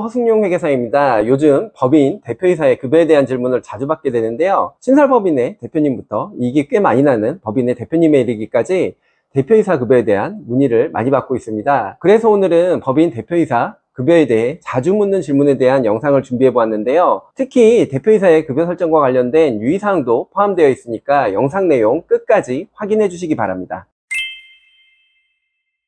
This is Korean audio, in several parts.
허승용 회계사입니다. 요즘 법인 대표이사의 급여에 대한 질문을 자주 받게 되는데요. 신설법인의 대표님부터 이익이 꽤 많이 나는 법인의 대표님에 이르기까지 대표이사 급여에 대한 문의를 많이 받고 있습니다. 그래서 오늘은 법인 대표이사 급여에 대해 자주 묻는 질문에 대한 영상을 준비해 보았는데요. 특히 대표이사의 급여 설정과 관련된 유의사항도 포함되어 있으니까 영상 내용 끝까지 확인해 주시기 바랍니다.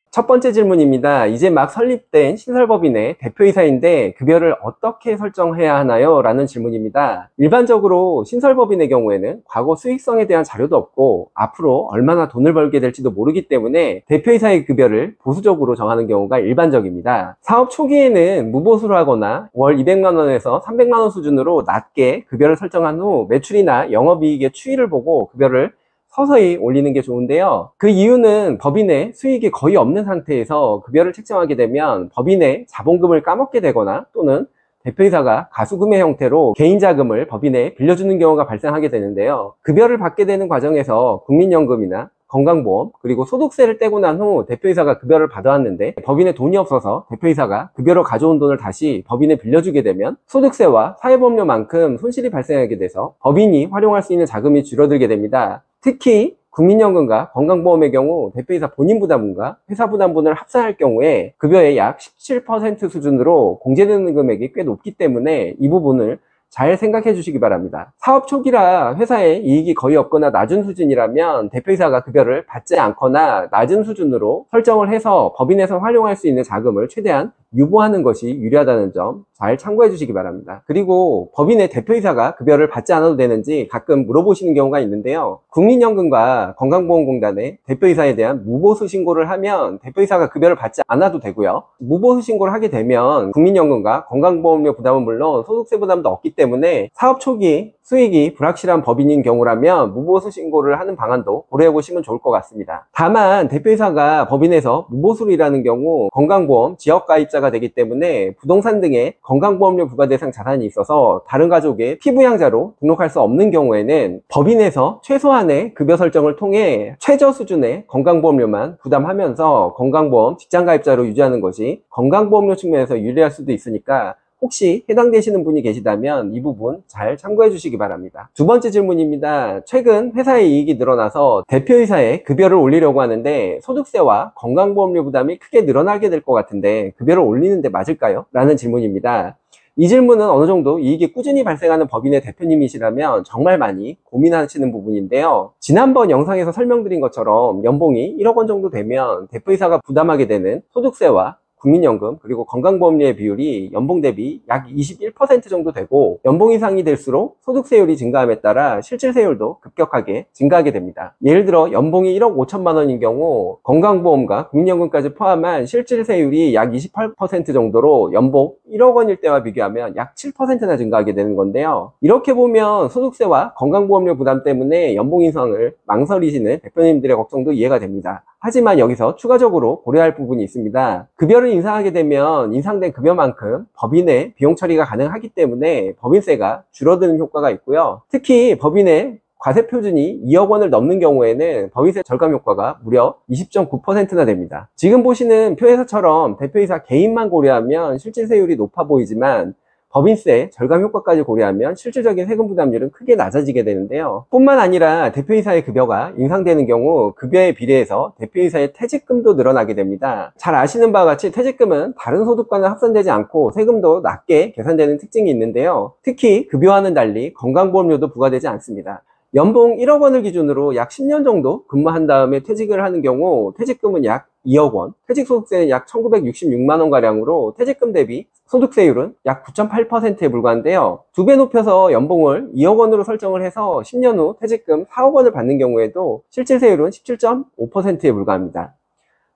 첫 번째 질문입니다. 이제 막 설립된 신설법인의 대표이사인데 급여를 어떻게 설정해야 하나요? 라는 질문입니다. 일반적으로 신설법인의 경우에는 과거 수익성에 대한 자료도 없고 앞으로 얼마나 돈을 벌게 될지도 모르기 때문에 대표이사의 급여를 보수적으로 정하는 경우가 일반적입니다. 사업 초기에는 무보수로 하거나 월 200만원에서 300만원 수준으로 낮게 급여를 설정한 후 매출이나 영업이익의 추이를 보고 급여를 서서히 올리는 게 좋은데요. 그 이유는 법인의 수익이 거의 없는 상태에서 급여를 책정하게 되면 법인의 자본금을 까먹게 되거나 또는 대표이사가 가수금의 형태로 개인 자금을 법인에 빌려주는 경우가 발생하게 되는데요. 급여를 받게 되는 과정에서 국민연금이나 건강보험 그리고 소득세를 떼고 난 후 대표이사가 급여를 받아왔는데 법인에 돈이 없어서 대표이사가 급여로 가져온 돈을 다시 법인에 빌려주게 되면 소득세와 사회보험료만큼 손실이 발생하게 돼서 법인이 활용할 수 있는 자금이 줄어들게 됩니다. 특히 국민연금과 건강보험의 경우 대표이사 본인 부담분과 회사 부담분을 합산할 경우에 급여의 약 17% 수준으로 공제되는 금액이 꽤 높기 때문에 이 부분을 잘 생각해 주시기 바랍니다. 사업 초기라 회사에 이익이 거의 없거나 낮은 수준이라면 대표이사가 급여를 받지 않거나 낮은 수준으로 설정을 해서 법인에서 활용할 수 있는 자금을 최대한 유보하는 것이 유리하다는 점 잘 참고해 주시기 바랍니다. 그리고 법인의 대표이사가 급여를 받지 않아도 되는지 가끔 물어보시는 경우가 있는데요. 국민연금과 건강보험공단에 대표이사에 대한 무보수 신고를 하면 대표이사가 급여를 받지 않아도 되고요. 무보수 신고를 하게 되면 국민연금과 건강보험료 부담은 물론 소득세 부담도 없기 때문에 사업 초기 수익이 불확실한 법인인 경우라면 무보수 신고를 하는 방안도 고려해 보시면 좋을 것 같습니다. 다만 대표이사가 법인에서 무보수로 일하는 경우 건강보험 지역가입자가 되기 때문에 부동산 등의 건강보험료 부과 대상 자산이 있어서 다른 가족의 피부양자로 등록할 수 없는 경우에는 법인에서 최소한의 급여 설정을 통해 최저 수준의 건강보험료만 부담하면서 건강보험 직장가입자로 유지하는 것이 건강보험료 측면에서 유리할 수도 있으니까 혹시 해당되시는 분이 계시다면 이 부분 잘 참고해 주시기 바랍니다. 두 번째 질문입니다. 최근 회사의 이익이 늘어나서 대표이사의 급여를 올리려고 하는데 소득세와 건강보험료 부담이 크게 늘어나게 될 것 같은데 급여를 올리는데 맞을까요? 라는 질문입니다. 이 질문은 어느 정도 이익이 꾸준히 발생하는 법인의 대표님이시라면 정말 많이 고민하시는 부분인데요. 지난번 영상에서 설명드린 것처럼 연봉이 1억 원 정도 되면 대표이사가 부담하게 되는 소득세와 국민연금 그리고 건강보험료의 비율이 연봉 대비 약 21% 정도 되고 연봉 이상이 될수록 소득세율이 증가함에 따라 실질세율도 급격하게 증가하게 됩니다. 예를 들어 연봉이 1억 5천만 원인 경우 건강보험과 국민연금까지 포함한 실질세율이 약 28% 정도로 연봉 1억 원일 때와 비교하면 약 7%나 증가하게 되는 건데요. 이렇게 보면 소득세와 건강보험료 부담 때문에 연봉 인상을 망설이시는 대표님들의 걱정도 이해가 됩니다. 하지만 여기서 추가적으로 고려할 부분이 있습니다. 급여를 인상하게 되면 인상된 급여만큼 법인의 비용 처리가 가능하기 때문에 법인세가 줄어드는 효과가 있고요. 특히 법인의 과세 표준이 2억 원을 넘는 경우에는 법인세 절감 효과가 무려 20.9%나 됩니다. 지금 보시는 표에서처럼 대표이사 개인만 고려하면 실질세율이 높아 보이지만 법인세 절감 효과까지 고려하면 실질적인 세금 부담률은 크게 낮아지게 되는데요. 뿐만 아니라 대표이사의 급여가 인상되는 경우 급여에 비례해서 대표이사의 퇴직금도 늘어나게 됩니다. 잘 아시는 바와 같이 퇴직금은 다른 소득과는 합산되지 않고 세금도 낮게 계산되는 특징이 있는데요. 특히 급여와는 달리 건강보험료도 부과되지 않습니다. 연봉 1억 원을 기준으로 약 10년 정도 근무한 다음에 퇴직을 하는 경우 퇴직금은 약 2억 원, 퇴직소득세는 약 1966만 원가량으로 퇴직금 대비 소득세율은 약 9.8%에 불과한데요. 2배 높여서 연봉을 2억 원으로 설정을 해서 10년 후 퇴직금 4억 원을 받는 경우에도 실질세율은 17.5%에 불과합니다.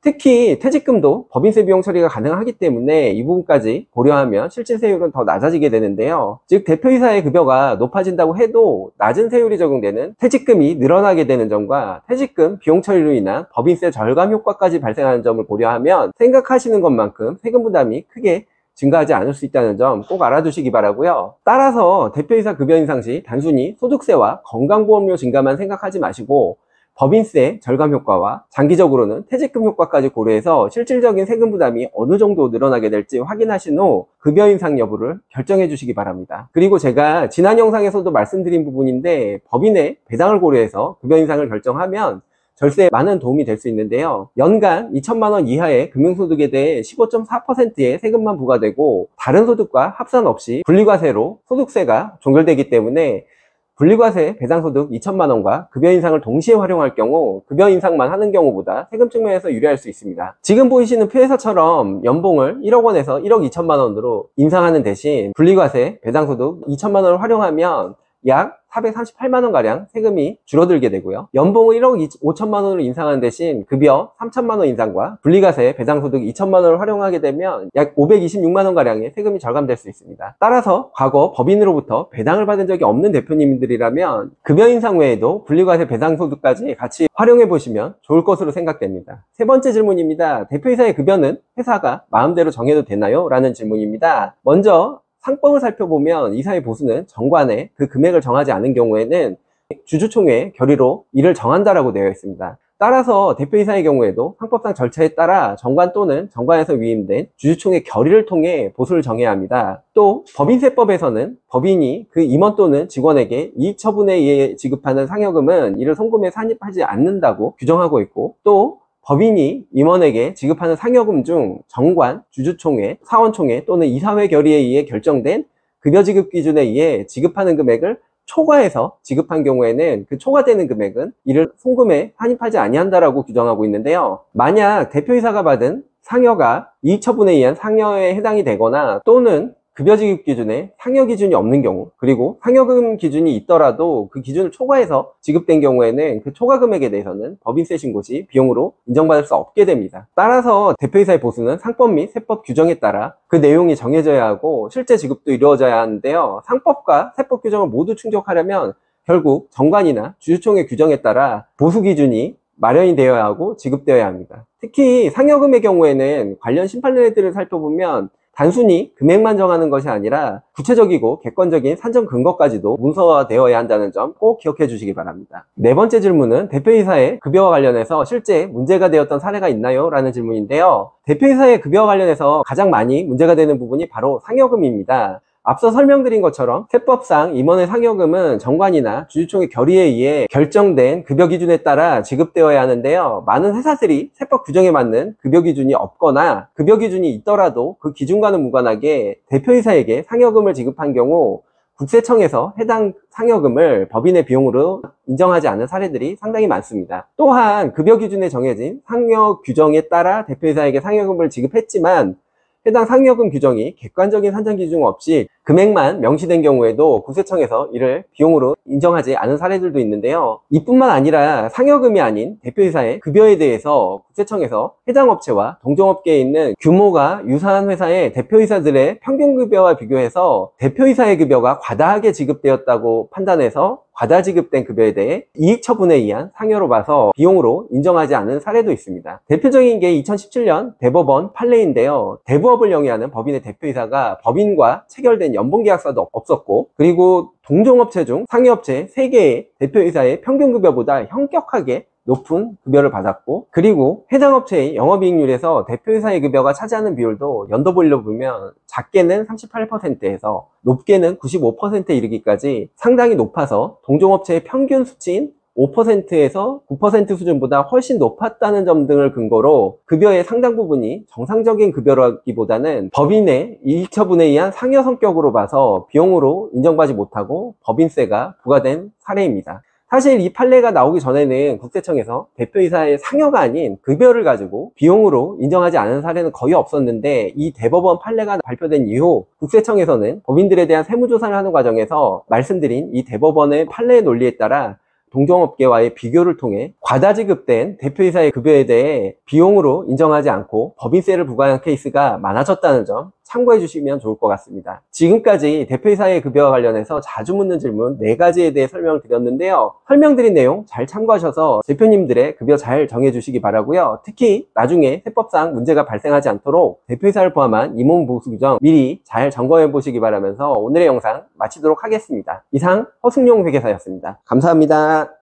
특히 퇴직금도 법인세 비용 처리가 가능하기 때문에 이 부분까지 고려하면 실질세율은 더 낮아지게 되는데요. 즉 대표이사의 급여가 높아진다고 해도 낮은 세율이 적용되는 퇴직금이 늘어나게 되는 점과 퇴직금 비용 처리로 인한 법인세 절감 효과까지 발생하는 점을 고려하면 생각하시는 것만큼 세금 부담이 크게 증가하지 않을 수 있다는 점 꼭 알아두시기 바라고요. 따라서 대표이사 급여 인상 시 단순히 소득세와 건강보험료 증가만 생각하지 마시고 법인세 절감 효과와 장기적으로는 퇴직금 효과까지 고려해서 실질적인 세금 부담이 어느 정도 늘어나게 될지 확인하신 후 급여 인상 여부를 결정해 주시기 바랍니다. 그리고 제가 지난 영상에서도 말씀드린 부분인데 법인의 배당을 고려해서 급여 인상을 결정하면 절세에 많은 도움이 될 수 있는데요. 연간 2천만 원 이하의 금융소득에 대해 15.4%의 세금만 부과되고 다른 소득과 합산 없이 분리과세로 소득세가 종결되기 때문에 분리과세 배당소득 2천만 원과 급여 인상을 동시에 활용할 경우 급여 인상만 하는 경우보다 세금 측면에서 유리할 수 있습니다. 지금 보이시는 표에서처럼 연봉을 1억 원에서 1억 2천만 원으로 인상하는 대신 분리과세 배당소득 2천만 원을 활용하면 약 438만 원가량 세금이 줄어들게 되고요. 연봉을 1억 5천만 원으로 인상하는 대신 급여 3천만 원 인상과 분리과세 배당소득 2천만 원을 활용하게 되면 약 526만 원가량의 세금이 절감될 수 있습니다. 따라서 과거 법인으로부터 배당을 받은 적이 없는 대표님들이라면 급여 인상 외에도 분리과세 배당소득까지 같이 활용해 보시면 좋을 것으로 생각됩니다. 세 번째 질문입니다. 대표이사의 급여는 회사가 마음대로 정해도 되나요? 라는 질문입니다. 먼저 상법을 살펴보면 이사의 보수는 정관에 그 금액을 정하지 않은 경우에는 주주총회 결의로 이를 정한다라고 되어 있습니다. 따라서 대표이사의 경우에도 상법상 절차에 따라 정관 또는 정관에서 위임된 주주총회 결의를 통해 보수를 정해야 합니다. 또 법인세법에서는 법인이 그 임원 또는 직원에게 이익처분에 의해 지급하는 상여금은 이를 송금에 산입하지 않는다고 규정하고 있고, 또 법인이 임원에게 지급하는 상여금 중 정관, 주주총회, 사원총회 또는 이사회 결의에 의해 결정된 급여 지급 기준에 의해 지급하는 금액을 초과해서 지급한 경우에는 그 초과되는 금액은 이를 송금에 산입하지 아니한다라고 규정하고 있는데요. 만약 대표이사가 받은 상여가 이익처분에 의한 상여에 해당이 되거나 또는 급여 지급 기준에 상여 기준이 없는 경우, 그리고 상여금 기준이 있더라도 그 기준을 초과해서 지급된 경우에는 그 초과 금액에 대해서는 법인세 신고 시 비용으로 인정받을 수 없게 됩니다. 따라서 대표이사의 보수는 상법 및 세법 규정에 따라 그 내용이 정해져야 하고 실제 지급도 이루어져야 하는데요. 상법과 세법 규정을 모두 충족하려면 결국 정관이나 주주총회 규정에 따라 보수 기준이 마련이 되어야 하고 지급되어야 합니다. 특히 상여금의 경우에는 관련 심판례들을 살펴보면 단순히 금액만 정하는 것이 아니라 구체적이고 객관적인 산정 근거까지도 문서화되어야 한다는 점 꼭 기억해 주시기 바랍니다. 네 번째 질문은 대표이사의 급여와 관련해서 실제 문제가 되었던 사례가 있나요? 라는 질문인데요. 대표이사의 급여와 관련해서 가장 많이 문제가 되는 부분이 바로 상여금입니다. 앞서 설명드린 것처럼 세법상 임원의 상여금은 정관이나 주주총회 결의에 의해 결정된 급여 기준에 따라 지급되어야 하는데요. 많은 회사들이 세법 규정에 맞는 급여 기준이 없거나 급여 기준이 있더라도 그 기준과는 무관하게 대표이사에게 상여금을 지급한 경우 국세청에서 해당 상여금을 법인의 비용으로 인정하지 않은 사례들이 상당히 많습니다. 또한 급여 기준에 정해진 상여 규정에 따라 대표이사에게 상여금을 지급했지만 해당 상여금 규정이 객관적인 산정 기준 없이 금액만 명시된 경우에도 국세청에서 이를 비용으로 인정하지 않은 사례들도 있는데요. 이뿐만 아니라 상여금이 아닌 대표이사의 급여에 대해서 국세청에서 해당 업체와 동종업계에 있는 규모가 유사한 회사의 대표이사들의 평균 급여와 비교해서 대표이사의 급여가 과다하게 지급되었다고 판단해서 과다 지급된 급여에 대해 이익 처분에 의한 상여로 봐서 비용으로 인정하지 않은 사례도 있습니다. 대표적인 게 2017년 대법원 판례인데요. 대부업을 영위하는 법인의 대표이사가 법인과 체결된 연봉계약서도 없었고, 그리고 동종업체 중 상여업체 3개의 대표이사의 평균급여보다 현격하게 높은 급여를 받았고, 그리고 해당 업체의 영업이익률에서 대표이사의 급여가 차지하는 비율도 연도별로 보면 작게는 38%에서 높게는 95%에 이르기까지 상당히 높아서 동종업체의 평균 수치인 5%에서 9% 수준보다 훨씬 높았다는 점 등을 근거로 급여의 상당 부분이 정상적인 급여라기보다는 법인의 이익처분에 의한 상여 성격으로 봐서 비용으로 인정받지 못하고 법인세가 부과된 사례입니다. 사실 이 판례가 나오기 전에는 국세청에서 대표이사의 상여가 아닌 급여를 가지고 비용으로 인정하지 않은 사례는 거의 없었는데, 이 대법원 판례가 발표된 이후 국세청에서는 법인들에 대한 세무조사를 하는 과정에서 말씀드린 이 대법원의 판례의 논리에 따라 동종업계와의 비교를 통해 과다 지급된 대표이사의 급여에 대해 비용으로 인정하지 않고 법인세를 부과한 케이스가 많아졌다는 점 참고해 주시면 좋을 것 같습니다. 지금까지 대표이사의 급여와 관련해서 자주 묻는 질문 4가지에 대해 설명을 드렸는데요. 설명드린 내용 잘 참고하셔서 대표님들의 급여 잘 정해 주시기 바라고요. 특히 나중에 세법상 문제가 발생하지 않도록 대표이사를 포함한 임원보수 규정 미리 잘 점검해 보시기 바라면서 오늘의 영상 마치도록 하겠습니다. 이상 허승용 회계사였습니다. 감사합니다.